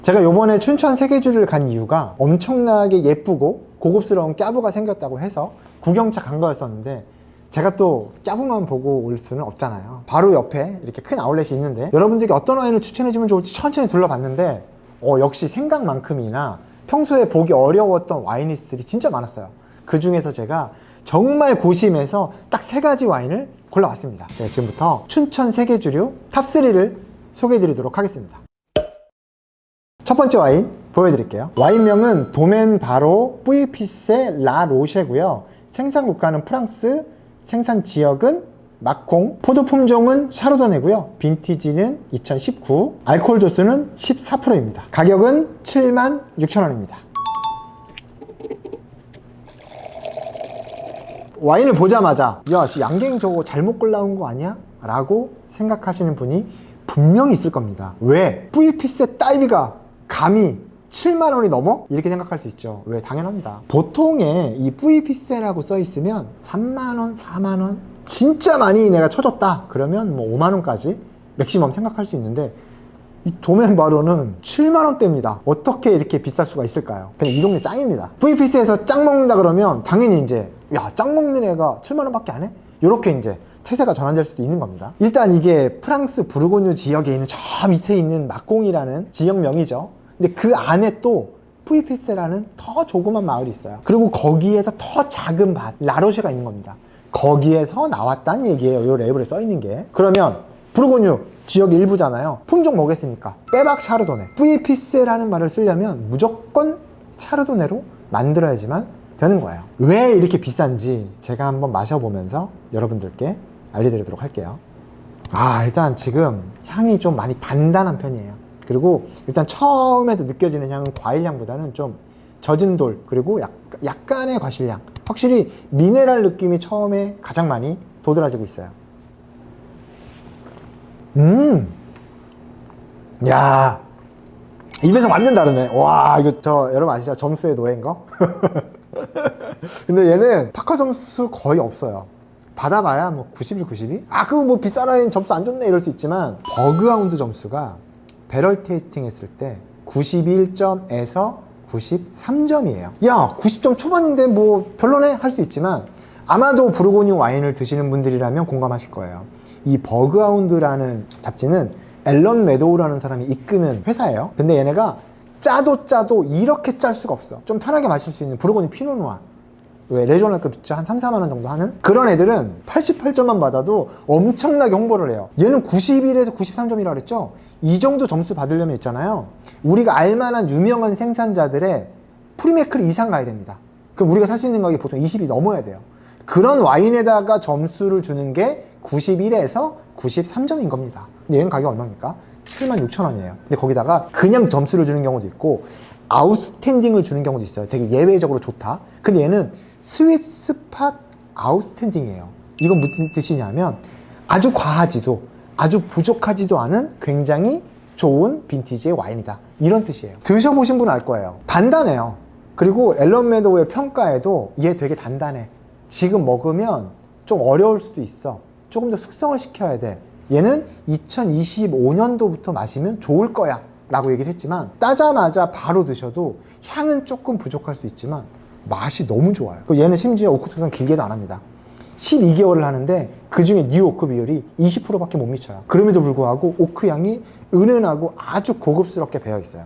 제가 요번에 춘천 세계주를 간 이유가 엄청나게 예쁘고 고급스러운 꺄부가 생겼다고 해서 구경차 간 거였었는데, 제가 또 꺄부만 보고 올 수는 없잖아요. 바로 옆에 이렇게 큰 아울렛이 있는데 여러분들께 어떤 와인을 추천해주면 좋을지 천천히 둘러봤는데 역시 생각만큼이나 평소에 보기 어려웠던 와이니스트들이 진짜 많았어요. 그 중에서 제가 정말 고심해서 딱 3가지 와인을 골라왔습니다. 제가 지금부터 춘천 세계주류 탑3를 소개해드리도록 하겠습니다. 첫 번째 와인 보여드릴게요. 와인명은 도멘 바로 뿌이피세 라 로쉐고요. 생산 국가는 프랑스, 생산 지역은 마콩, 포도 품종은 샤르도네고요. 빈티지는 2019, 알코올 도수는 14%입니다. 가격은 76,000원입니다. 와인을 보자마자 야, 양갱 저거 잘못 골라온 거 아니야? 라고 생각하시는 분이 분명히 있을 겁니다. 왜? 뿌이피세 따위가 감히 7만원이 넘어? 이렇게 생각할 수 있죠. 왜? 당연합니다. 보통의 이 뿌이피세라고 써 있으면 3만원, 4만원 진짜 많이 내가 쳐줬다 그러면 뭐 5만원까지 맥시멈 생각할 수 있는데, 이 도멘 바로는 7만원대입니다. 어떻게 이렇게 비쌀 수가 있을까요? 그냥 이 동네 짱입니다. 뿌이피세에서 짱 먹는다 그러면 당연히 이제 야, 짱 먹는 애가 7만원밖에 안 해? 이렇게 이제 태세가 전환될 수도 있는 겁니다. 일단 이게 프랑스 부르고뉴 지역에 있는 저 밑에 있는 마콩이라는 지역명이죠. 근데 그 안에 또 뿌이피세라는 더 조그만 마을이 있어요. 그리고 거기에서 더 작은 밭 라로쉐가 있는 겁니다. 거기에서 나왔다는 얘기예요. 이 레이블에 써 있는 게. 그러면 부르고뉴 지역 일부잖아요. 품종 뭐겠습니까? 빼박 샤르도네. 뿌이피세라는 말을 쓰려면 무조건 샤르도네로 만들어야지만 되는 거예요. 왜 이렇게 비싼지 제가 한번 마셔보면서 여러분들께 알려드리도록 할게요. 일단 지금 향이 좀 많이 단단한 편이에요. 그리고 일단 처음에도 느껴지는 향은 과일향보다는 좀 젖은 돌, 그리고 약간의 과실향. 확실히 미네랄 느낌이 처음에 가장 많이 도드라지고 있어요. 야, 입에서 완전 다르네. 와, 이거 여러분 아시죠? 점수의 노예인 거? 근데 얘는 파커 점수 거의 없어요. 받아봐야 뭐 91, 92? 그거 뭐 비싼 와인 점수 안 좋네 이럴 수 있지만, 버그하운드 점수가 배럴 테이스팅 했을 때 91점에서 93점이에요. 야, 90점 초반인데 뭐 별로네 할 수 있지만, 아마도 부르고뉴 와인을 드시는 분들이라면 공감하실 거예요. 이 버그하운드라는 잡지는 앨런 메도우라는 사람이 이끄는 회사예요. 근데 얘네가 짜도 이렇게 짤 수가 없어. 좀 편하게 마실 수 있는 부르고뉴 피노누아, 왜 레저널급 있죠? 한 3, 4만원 정도 하는 그런 애들은 88점만 받아도 엄청나게 홍보를 해요. 얘는 91에서 93점이라고 그랬죠? 이 정도 점수 받으려면 있잖아요, 우리가 알만한 유명한 생산자들의 프리메클 이상 가야 됩니다. 그럼 우리가 살 수 있는 가격이 보통 20이 넘어야 돼요. 그런 와인에다가 점수를 주는 게 91에서 93점인 겁니다. 근데 얘는 가격이 얼마입니까? 76,000원이에요. 근데 거기다가 그냥 점수를 주는 경우도 있고 아웃스탠딩을 주는 경우도 있어요. 되게 예외적으로 좋다. 근데 얘는 스윗스팟 아웃스탠딩이에요. 이건 무슨 뜻이냐면 아주 과하지도 아주 부족하지도 않은 굉장히 좋은 빈티지의 와인이다, 이런 뜻이에요. 드셔보신 분은 알 거예요. 단단해요. 그리고 앨런 메도우의 평가에도 얘 되게 단단해. 지금 먹으면 좀 어려울 수도 있어. 조금 더 숙성을 시켜야 돼. 얘는 2025년도부터 마시면 좋을 거야 라고 얘기를 했지만, 따자마자 바로 드셔도 향은 조금 부족할 수 있지만 맛이 너무 좋아요. 얘는 심지어 오크 숙성 길게도 안 합니다. 12개월을 하는데 그 중에 뉴 오크 비율이 20%밖에 못 미쳐요. 그럼에도 불구하고 오크 향이 은은하고 아주 고급스럽게 배어 있어요.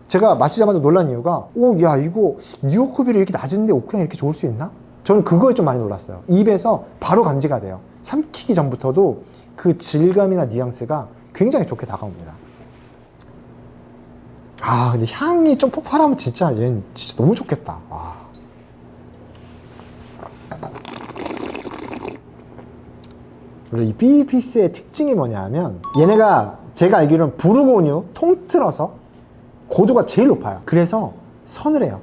제가 마시자마자 놀란 이유가 야, 이거 뉴 오크 비율이 이렇게 낮은데 오크 향이 이렇게 좋을 수 있나? 저는 그거에 좀 많이 놀랐어요. 입에서 바로 감지가 돼요. 삼키기 전부터도 그 질감이나 뉘앙스가 굉장히 좋게 다가옵니다. 근데 향이 좀 폭발하면 진짜 얘는 진짜 너무 좋겠다. 이 뿌이피세의 특징이 뭐냐면, 얘네가 제가 알기로는 부르고뉴 통틀어서 고도가 제일 높아요. 그래서 서늘해요.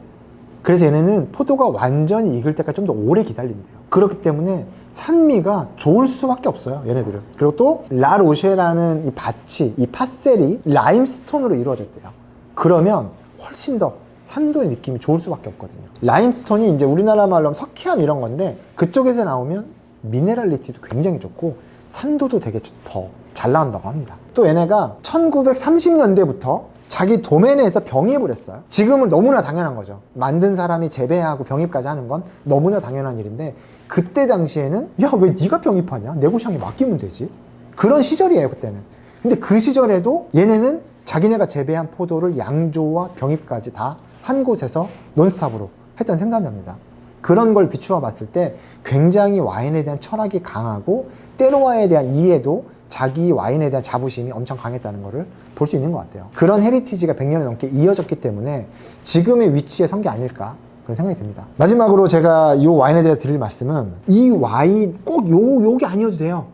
그래서 얘네는 포도가 완전히 익을 때까지 좀 더 오래 기다린대요. 그렇기 때문에 산미가 좋을 수밖에 없어요, 얘네들은. 그리고 또 라로쉐라는 이 밭이, 이 팥셀이 라임스톤으로 이루어졌대요. 그러면 훨씬 더 산도의 느낌이 좋을 수밖에 없거든요. 라임스톤이 이제 우리나라 말로 하면 석회암 이런 건데, 그쪽에서 나오면 미네랄리티도 굉장히 좋고 산도도 되게 더 잘 나온다고 합니다. 또 얘네가 1930년대부터 자기 도메인에서 병입을 했어요. 지금은 너무나 당연한 거죠. 만든 사람이 재배하고 병입까지 하는 건 너무나 당연한 일인데, 그때 당시에는 야, 왜 네가 병입하냐? 네고샹에 맡기면 되지. 그런 시절이에요, 그때는. 근데 그 시절에도 얘네는 자기네가 재배한 포도를 양조와 병입까지 다 한 곳에서 논스톱으로 했던 생산자입니다. 그런 걸 비추어 봤을 때 굉장히 와인에 대한 철학이 강하고, 때로와에 대한 이해도, 자기 와인에 대한 자부심이 엄청 강했다는 것을 볼 수 있는 것 같아요. 그런 헤리티지가 100년을 넘게 이어졌기 때문에 지금의 위치에 선 게 아닐까, 그런 생각이 듭니다. 마지막으로 제가 이 와인에 대해 드릴 말씀은, 이 와인 꼭 요게 아니어도 돼요.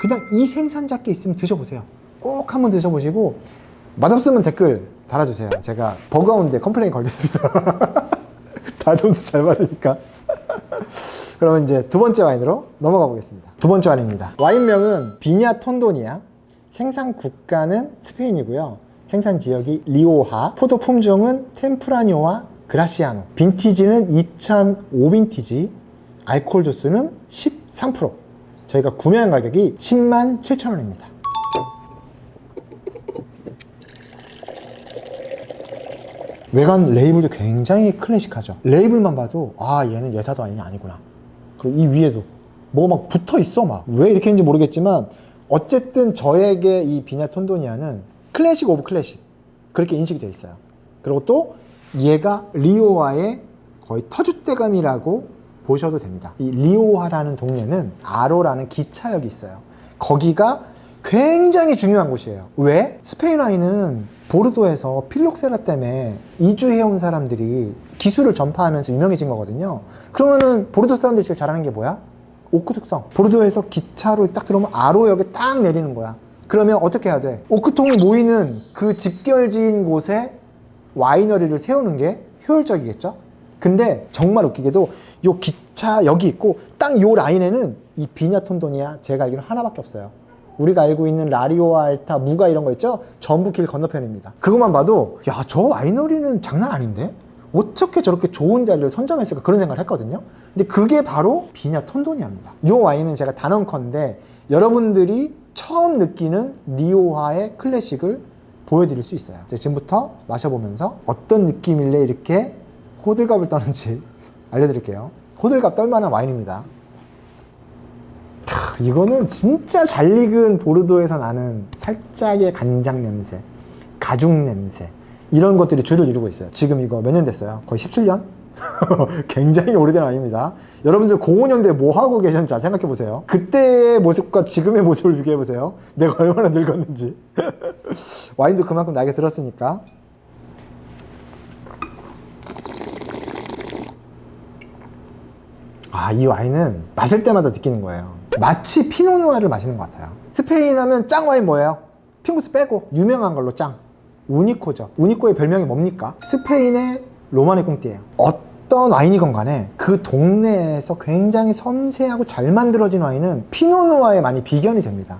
그냥 이 생산자께 있으면 드셔보세요. 꼭 한번 드셔보시고 맛없으면 댓글 달아주세요. 제가 버거운데 컴플레인 걸겠습니다. 다 점수 잘 받으니까. 그러면 이제 두 번째 와인으로 넘어가 보겠습니다. 두 번째 와인입니다. 와인명은 비냐 톤도니아, 생산 국가는 스페인이고요. 생산 지역이 리오하, 포도 품종은 템프라뇨와 그라시아노, 빈티지는 2005 빈티지, 알코올 도수는 13%. 저희가 구매한 가격이 107,000원입니다. 외관 레이블도 굉장히 클래식하죠. 레이블만 봐도 아, 얘는 예사도 아니냐, 아니구나. 그리고 이 위에도 뭐가 막 붙어 있어. 막 왜 이렇게 했는지 모르겠지만 어쨌든 저에게 이 비냐 톤도니아는 클래식 오브 클래식, 그렇게 인식이 되어 있어요. 그리고 또 얘가 리오하의 거의 터줏대감이라고 보셔도 됩니다. 이 리오하라는 동네는 아로라는 기차역이 있어요. 거기가 굉장히 중요한 곳이에요. 왜? 스페인 와인은 보르도에서 필록세라 때문에 이주해온 사람들이 기술을 전파하면서 유명해진 거거든요. 그러면은 보르도 사람들이 제일 잘하는 게 뭐야? 오크 숙성. 보르도에서 기차로 딱 들어오면 아로역에 딱 내리는 거야. 그러면 어떻게 해야 돼? 오크통이 모이는 그 집결지인 곳에 와이너리를 세우는 게 효율적이겠죠? 근데 정말 웃기게도 요 기차역이 있고 딱 요 라인에는 이 비냐 톤도니아, 제가 알기로는 하나밖에 없어요. 우리가 알고 있는 라리오와 알타, 무가 이런 거 있죠? 전부 길 건너편입니다. 그것만 봐도 야, 저 와이너리는 장난 아닌데? 어떻게 저렇게 좋은 자리를 선점했을까, 그런 생각을 했거든요. 근데 그게 바로 비냐 톤도니아입니다. 이 와인은 제가 단언컨대 여러분들이 처음 느끼는 리오하의 클래식을 보여드릴 수 있어요. 지금부터 마셔보면서 어떤 느낌일래 이렇게 호들갑을 떠는지 알려드릴게요. 호들갑 떨만한 와인입니다. 이거는 진짜 잘 익은 보르도에서 나는 살짝의 간장 냄새, 가죽 냄새, 이런 것들이 주를 이루고 있어요. 지금 이거 몇 년 됐어요? 거의 17년? 굉장히 오래된 와인입니다. 여러분들 05년도에 뭐 하고 계셨는지 잘 생각해 보세요. 그때의 모습과 지금의 모습을 비교해 보세요. 내가 얼마나 늙었는지. 와인도 그만큼 나이가 들었으니까. 아, 이 와인은 마실 때마다 느끼는 거예요. 마치 피노누아를 마시는 것 같아요. 스페인 하면 짱 와인 뭐예요? 핑구스 빼고 유명한 걸로 짱, 우니코죠. 우니코의 별명이 뭡니까? 스페인의 로마네 꽁띠예요. 어떤 와인이건 간에 그 동네에서 굉장히 섬세하고 잘 만들어진 와인은 피노누아에 많이 비견이 됩니다.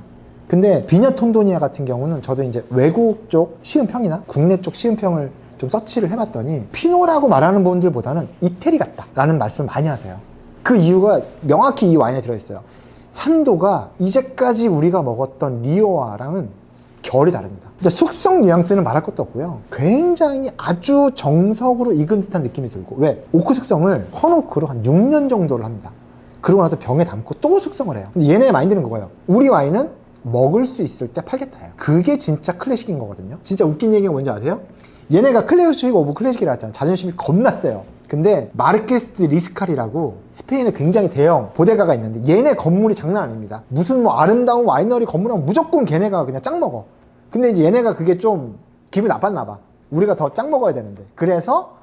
근데 비냐 톤도니아 같은 경우는 저도 이제 외국 쪽 시음평이나 국내 쪽 시음평을 좀 서치를 해봤더니 피노라고 말하는 분들보다는 이태리 같다 라는 말씀을 많이 하세요. 그 이유가 명확히 이 와인에 들어있어요. 산도가 이제까지 우리가 먹었던 리오하랑은 결이 다릅니다. 숙성 뉘앙스는 말할 것도 없고요. 굉장히 아주 정석으로 익은 듯한 느낌이 들고, 왜? 오크 숙성을 헌오크로 한 6년 정도를 합니다. 그러고 나서 병에 담고 또 숙성을 해요. 근데 얘네의 마인드는 그거예요. 우리 와인은 먹을 수 있을 때 팔겠다예요. 그게 진짜 클래식인 거거든요. 진짜 웃긴 얘기가 뭔지 아세요? 얘네가 클래식 오브 클래식이라 했잖아요. 자존심이 겁나 세요. 근데 마르케스 리스칼이라고 스페인에 굉장히 대형 보데가가 있는데 얘네 건물이 장난 아닙니다. 무슨 뭐 아름다운 와이너리 건물하면 무조건 걔네가 그냥 짱 먹어. 근데 이제 얘네가 그게 좀 기분 나빴나 봐. 우리가 더 짱 먹어야 되는데. 그래서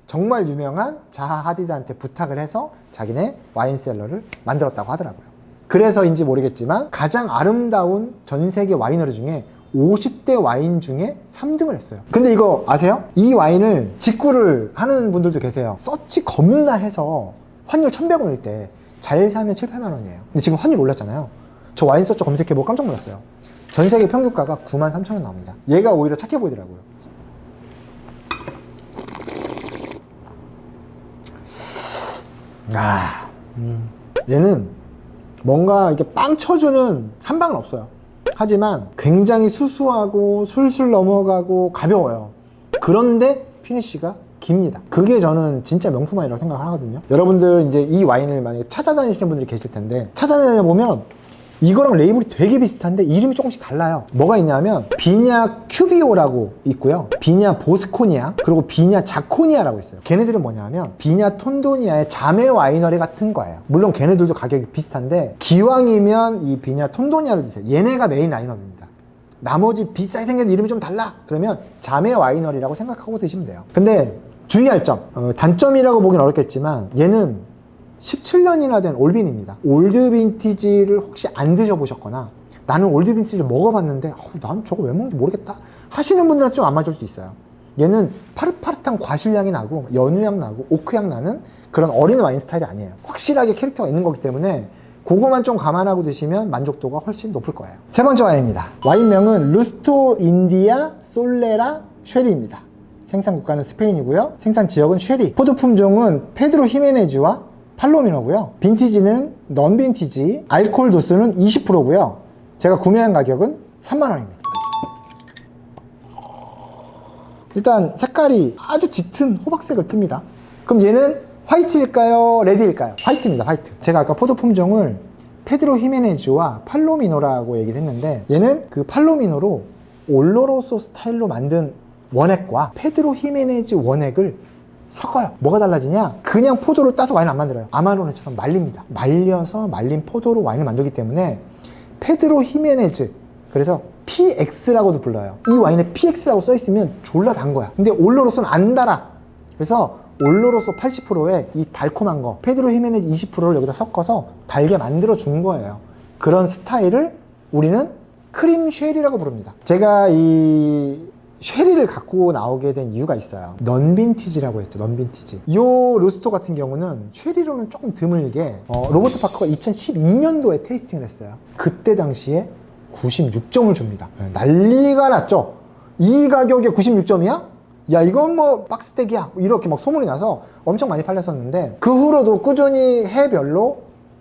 정말 유명한 자하 하디드한테 부탁을 해서 자기네 와인셀러를 만들었다고 하더라고요. 그래서인지 모르겠지만 가장 아름다운 전 세계 와이너리 중에 50대 와인 중에 3등을 했어요. 근데 이거 아세요? 이 와인을 직구를 하는 분들도 계세요. 서치 겁나 해서 환율 1,100원일 때 잘 사면 7, 8만 원이에요. 근데 지금 환율 올랐잖아요. 저 와인 서치 검색해보고 깜짝 놀랐어요. 전 세계 평균가가 93,000원 나옵니다. 얘가 오히려 착해 보이더라고요. 얘는 뭔가 이렇게 빵 쳐주는 한 방은 없어요. 하지만 굉장히 수수하고 술술 넘어가고 가벼워요. 그런데 피니쉬가 깁니다. 그게 저는 진짜 명품 와인이라고 생각을 하거든요. 여러분들 이제 이 와인을 만약에 찾아다니시는 분들이 계실 텐데, 찾아다니다 보면 이거랑 레이블이 되게 비슷한데 이름이 조금씩 달라요. 뭐가 있냐면 비냐 큐비오라고 있고요, 비냐 보스코니아, 그리고 비냐 자코니아라고 있어요. 걔네들은 뭐냐면 비냐 톤도니아의 자매 와이너리 같은 거예요. 물론 걔네들도 가격이 비슷한데 기왕이면 이 비냐 톤도니아를 드세요. 얘네가 메인 라인업입니다. 나머지 비싸게 생긴 이름이 좀 달라 그러면 자매 와이너리라고 생각하고 드시면 돼요. 근데 주의할 점, 단점이라고 보긴 어렵겠지만 얘는 17년이나 된 올빈입니다. 올드 빈티지를 혹시 안 드셔보셨거나 나는 올드 빈티지를 먹어봤는데 난 저거 왜 먹는지 모르겠다 하시는 분들한테 좀 안 맞을 수 있어요. 얘는 파릇파릇한 과실향이 나고 연유향 나고 오크향 나는 그런 어린 와인 스타일이 아니에요. 확실하게 캐릭터가 있는 거기 때문에 그거만 좀 감안하고 드시면 만족도가 훨씬 높을 거예요. 세 번째 와인입니다. 와인명은 루스토 인디아 솔레라 쉐리입니다. 생산 국가는 스페인이고요. 생산 지역은 쉐리. 포도 품종은 페드로 히메네즈와 팔로미노고요. 빈티지는 넌 빈티지. 알코올 도수는 20%고요. 제가 구매한 가격은 3만원입니다. 일단 색깔이 아주 짙은 호박색을 띱니다. 그럼 얘는 화이트일까요? 레드일까요? 화이트입니다. 화이트. 제가 아까 포도 품종을 페드로 히메네즈와 팔로미노라고 얘기를 했는데 얘는 그 팔로미노로 올로로소 스타일로 만든 원액과 페드로 히메네즈 원액을 섞어요. 뭐가 달라지냐? 그냥 포도를 따서 와인을 안 만들어요. 아마로네처럼 말립니다. 말려서 말린 포도로 와인을 만들기 때문에 페드로 히메네즈, 그래서 PX라고도 불러요. 이 와인에 PX라고 써있으면 졸라 단 거야. 근데 올로로소는 안 달아. 그래서 올로로소 80%에 이 달콤한 거 페드로 히메네즈 20%를 여기다 섞어서 달게 만들어 준 거예요. 그런 스타일을 우리는 크림 쉐리라고 부릅니다. 제가 이 쉐리를 갖고 나오게 된 이유가 있어요. 넌 빈티지라고 했죠. 넌 빈티지. 이 루스토 같은 경우는 쉐리로는 조금 드물게 로버트 파커가 2012년도에 테이스팅을 했어요. 그때 당시에 96점을 줍니다. 난리가 났죠. 이 가격에 96점이야? 야 이건 뭐 박스tek이야 이렇게 막 소문이 나서 엄청 많이 팔렸었는데, 그 후로도 꾸준히 해별로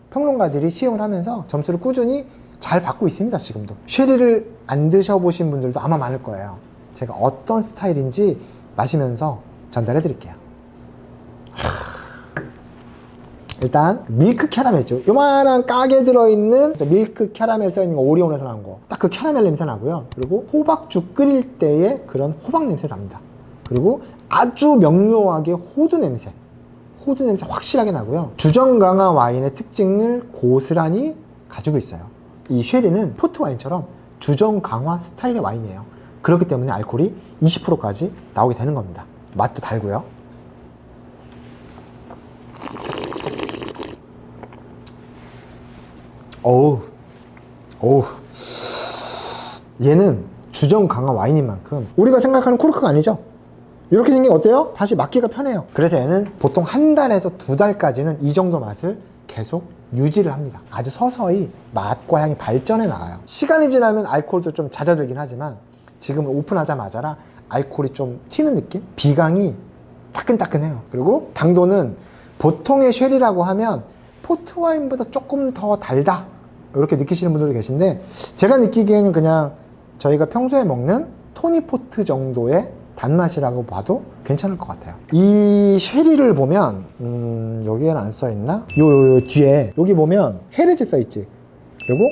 평론가들이 시음을 하면서 점수를 꾸준히 잘 받고 있습니다. 지금도 쉐리를 안 드셔보신 분들도 아마 많을 거예요. 제가 어떤 스타일인지 마시면서 전달해 드릴게요. 일단 밀크 캐러멜이죠. 요만한 깍에 들어있는 밀크 캐러멜 써있는 거, 오리온에서 나온 거. 딱 그 캐러멜 냄새 나고요. 그리고 호박죽 끓일 때의 그런 호박 냄새 납니다. 그리고 아주 명료하게 호두 냄새 확실하게 나고요. 주정 강화 와인의 특징을 고스란히 가지고 있어요. 이 쉐리는 포트 와인처럼 주정 강화 스타일의 와인이에요. 그렇기 때문에 알코올이 20%까지 나오게 되는 겁니다. 맛도 달고요. 어우 얘는 주정 강화 와인인 만큼 우리가 생각하는 코르크가 아니죠. 이렇게 생긴 게 어때요? 다시 맡기가 편해요. 그래서 얘는 보통 한 달에서 두 달까지는 이 정도 맛을 계속 유지를 합니다. 아주 서서히 맛과 향이 발전해 나가요. 시간이 지나면 알코올도 좀 잦아들긴 하지만 지금 오픈하자마자 알코올이 좀 튀는 느낌? 비강이 따끈따끈해요. 그리고 당도는 보통의 쉐리라고 하면 포트와인보다 조금 더 달다 이렇게 느끼시는 분들도 계신데, 제가 느끼기에는 그냥 저희가 평소에 먹는 토니포트 정도의 단맛이라고 봐도 괜찮을 것 같아요. 이 쉐리를 보면 여기에는 안 써있나? 요 뒤에 여기 보면 헤레즈 써있지. 그리고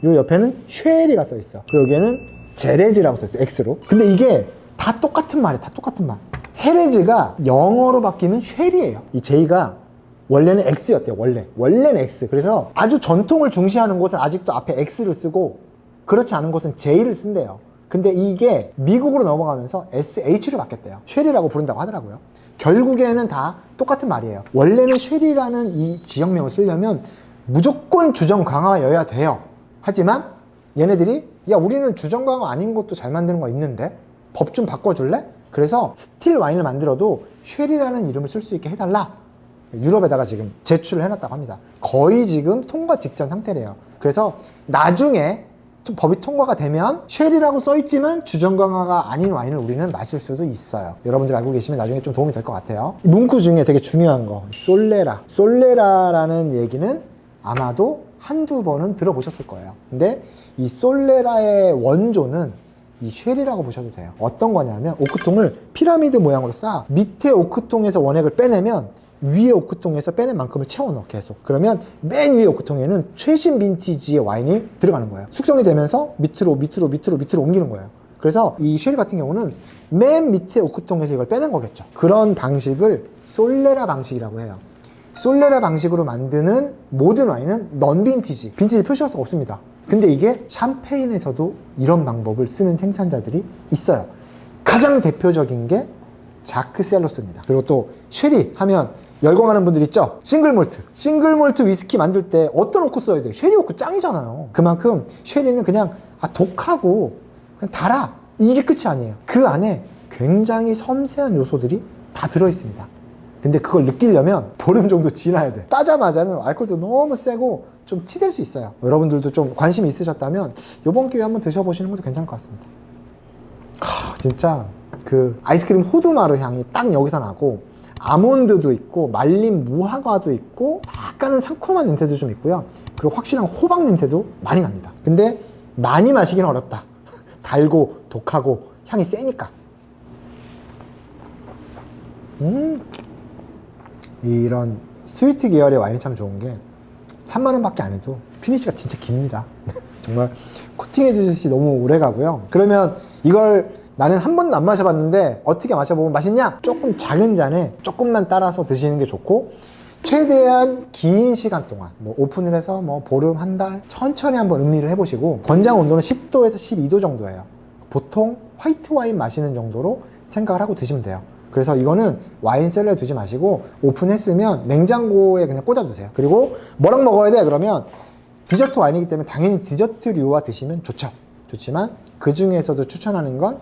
요 옆에는 쉐리가 써있어. 그리고 여기에는 제레즈라고 써있어. X로. 근데 이게 다 똑같은 말이에요. 다 똑같은 말. 헤레즈가 영어로 바뀌면 쉐리예요. 이 J가 원래는 X였대요. 원래는 X. 그래서 아주 전통을 중시하는 곳은 아직도 앞에 X를 쓰고, 그렇지 않은 곳은 J를 쓴대요. 근데 이게 미국으로 넘어가면서 SH로 바뀌었대요. 쉐리라고 부른다고 하더라고요. 결국에는 다 똑같은 말이에요. 원래는 쉐리라는 이 지역명을 쓰려면 무조건 주정 강화여야 돼요. 하지만 얘네들이 야 우리는 주정 강화 아닌 것도 잘 만드는 거 있는데 법 좀 바꿔줄래? 그래서 스틸 와인을 만들어도 쉐리라는 이름을 쓸 수 있게 해달라. 유럽에다가 지금 제출을 해놨다고 합니다. 거의 지금 통과 직전 상태래요. 그래서 나중에 법이 통과가 되면 쉐리라고 써있지만 주정 강화가 아닌 와인을 우리는 마실 수도 있어요. 여러분들 알고 계시면 나중에 좀 도움이 될 것 같아요. 문구 중에 되게 중요한 거, 솔레라라는 얘기는 아마도 한두 번은 들어보셨을 거예요. 근데 이 솔레라의 원조는 이 쉘이라고 보셔도 돼요. 어떤 거냐면 오크통을 피라미드 모양으로 쌓아 밑에 오크통에서 원액을 빼내면 위에 오크통에서 빼낸 만큼을 채워 넣어 계속. 그러면 맨 위에 오크통에는 최신 빈티지의 와인이 들어가는 거예요. 숙성이 되면서 밑으로 옮기는 거예요. 그래서 이 쉘 같은 경우는 맨 밑에 오크통에서 이걸 빼낸 거겠죠. 그런 방식을 솔레라 방식이라고 해요. 솔레라 방식으로 만드는 모든 와인은 넌 빈티지, 빈티지 표시할 수가 없습니다. 근데 이게 샴페인에서도 이런 방법을 쓰는 생산자들이 있어요. 가장 대표적인 게 자크 셀러스입니다. 그리고 또 쉐리 하면 열광하는 분들 있죠? 싱글 몰트 위스키 만들 때 어떤 오크 써야 돼요? 쉐리 오크 짱이잖아요. 그만큼 쉐리는 그냥 독하고 그냥 달아, 이게 끝이 아니에요. 그 안에 굉장히 섬세한 요소들이 다 들어있습니다. 근데 그걸 느끼려면 보름 정도 지나야 돼. 따자마자는 알코올도 너무 세고 좀 치댈 수 있어요. 여러분들도 좀 관심이 있으셨다면 이번 기회에 한번 드셔보시는 것도 괜찮을 것 같습니다. 진짜 그 아이스크림 호두마루 향이 딱 여기서 나고, 아몬드도 있고 말린 무화과도 있고 약간은 상큼한 냄새도 좀 있고요. 그리고 확실한 호박 냄새도 많이 납니다. 근데 많이 마시기는 어렵다. 달고 독하고 향이 세니까. 이런 스위트 계열의 와인이 참 좋은 게 3만원 밖에 안 해도 피니시가 진짜 깁니다. 정말 코팅해 주듯이 너무 오래 가고요. 그러면 이걸 나는 한 번도 안 마셔봤는데 어떻게 마셔보면 맛있냐? 조금 작은 잔에 조금만 따라서 드시는 게 좋고, 최대한 긴 시간 동안 오픈을 해서 보름, 한 달 천천히 한번 음미를 해보시고, 권장 온도는 10도에서 12도 정도예요. 보통 화이트 와인 마시는 정도로 생각을 하고 드시면 돼요. 그래서 이거는 와인 셀러에 두지 마시고 오픈했으면 냉장고에 그냥 꽂아두세요. 그리고 뭐랑 먹어야 돼? 그러면 디저트 와인이기 때문에 당연히 디저트류와 드시면 좋죠. 좋지만 그 중에서도 추천하는 건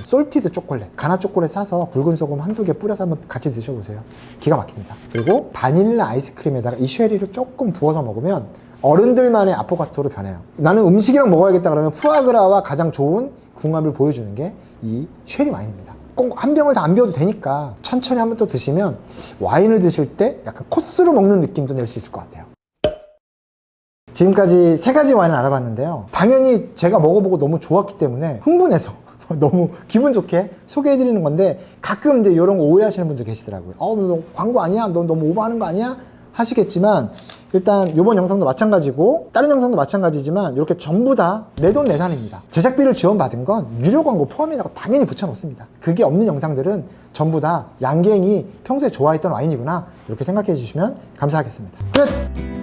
솔티드 초콜릿, 가나 초콜릿 사서 굵은 소금 한두 개 뿌려서 한번 같이 드셔보세요. 기가 막힙니다. 그리고 바닐라 아이스크림에다가 이 쉐리를 조금 부어서 먹으면 어른들만의 아포가토로 변해요. 나는 음식이랑 먹어야겠다 그러면 푸아그라와 가장 좋은 궁합을 보여주는 게 이 쉐리 와인입니다. 꼭 한 병을 다 안 비워도 되니까 천천히 한번 또 드시면 와인을 드실 때 약간 코스로 먹는 느낌도 낼 수 있을 것 같아요. 지금까지 3가지 와인을 알아봤는데요. 당연히 제가 먹어보고 너무 좋았기 때문에 흥분해서 너무 기분 좋게 소개해드리는 건데, 가끔 이제 이런 거 오해하시는 분들 계시더라고요. 너 광고 아니야? 너 너무 오버하는 거 아니야? 하시겠지만, 일단 이번 영상도 마찬가지고 다른 영상도 마찬가지지만 이렇게 전부 다 내 돈 내산입니다. 제작비를 지원받은 건 유료 광고 포함이라고 당연히 붙여놓습니다. 그게 없는 영상들은 전부 다 양갱이 평소에 좋아했던 와인이구나, 이렇게 생각해 주시면 감사하겠습니다. 끝!